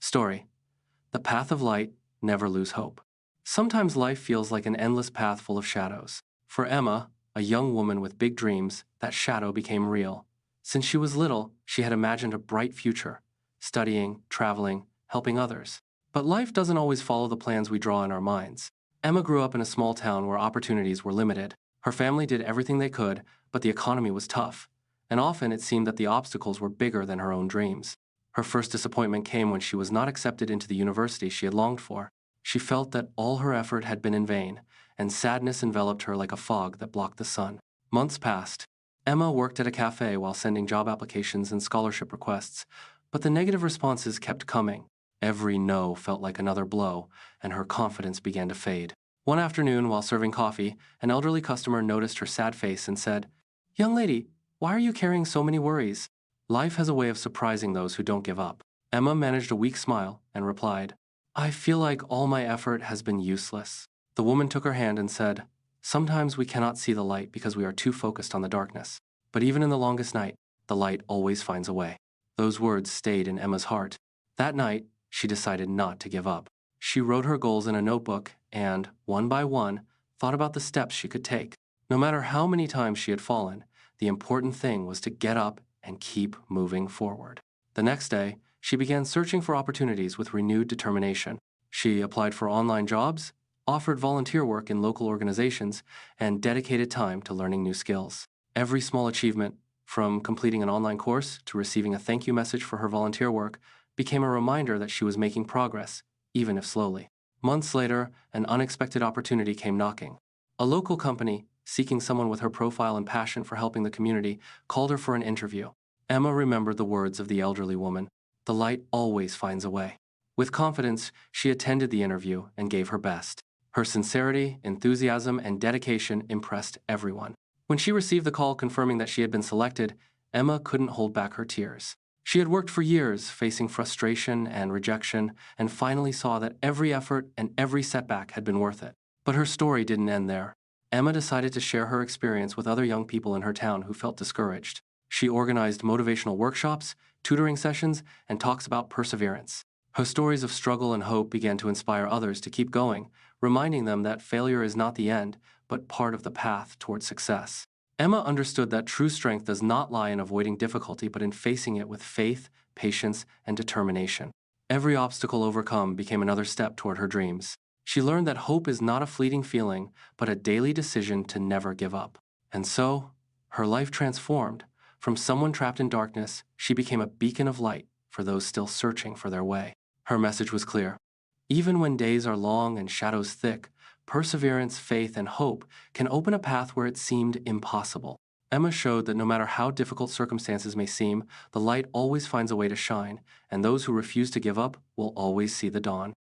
Story: The Path of Light, Never Lose Hope. Sometimes life feels like an endless path full of shadows. For Emma, a young woman with big dreams, that shadow became real. Since she was little, she had imagined a bright future, studying, traveling, helping others. But life doesn't always follow the plans we draw in our minds. Emma grew up in a small town where opportunities were limited. Her family did everything they could, but the economy was tough, and often it seemed that the obstacles were bigger than her own dreams. Her first disappointment came when she was not accepted into the university she had longed for. She felt that all her effort had been in vain, and sadness enveloped her like a fog that blocked the sun. Months passed. Emma worked at a cafe while sending job applications and scholarship requests, but the negative responses kept coming. Every no felt like another blow, and her confidence began to fade. One afternoon, while serving coffee, an elderly customer noticed her sad face and said, "Young lady, why are you carrying so many worries?" Life has a way of surprising those who don't give up. Emma managed a weak smile and replied, "I feel like all my effort has been useless." The woman took her hand and said, "Sometimes we cannot see the light because we are too focused on the darkness. But even in the longest night, the light always finds a way." Those words stayed in Emma's heart. That night, she decided not to give up. She wrote her goals in a notebook and, one by one, thought about the steps she could take. No matter how many times she had fallen, the important thing was to get up and keep moving forward. The next day, she began searching for opportunities with renewed determination. She applied for online jobs, offered volunteer work in local organizations, and dedicated time to learning new skills. Every small achievement, from completing an online course to receiving a thank you message for her volunteer work, became a reminder that she was making progress, even if slowly. Months later, an unexpected opportunity came knocking. A local company, seeking someone with her profile and passion for helping the community, called her for an interview. Emma remembered the words of the elderly woman, "The light always finds a way." With confidence, she attended the interview and gave her best. Her sincerity, enthusiasm, and dedication impressed everyone. When she received the call confirming that she had been selected, Emma couldn't hold back her tears. She had worked for years, facing frustration and rejection, and finally saw that every effort and every setback had been worth it. But her story didn't end there. Emma decided to share her experience with other young people in her town who felt discouraged. She organized motivational workshops, tutoring sessions, and talks about perseverance. Her stories of struggle and hope began to inspire others to keep going, reminding them that failure is not the end, but part of the path toward success. Emma understood that true strength does not lie in avoiding difficulty, but in facing it with faith, patience, and determination. Every obstacle overcome became another step toward her dreams. She learned that hope is not a fleeting feeling, but a daily decision to never give up. And so, her life transformed. From someone trapped in darkness, she became a beacon of light for those still searching for their way. Her message was clear. Even when days are long and shadows thick, perseverance, faith, and hope can open a path where it seemed impossible. Emma showed that no matter how difficult circumstances may seem, the light always finds a way to shine, and those who refuse to give up will always see the dawn.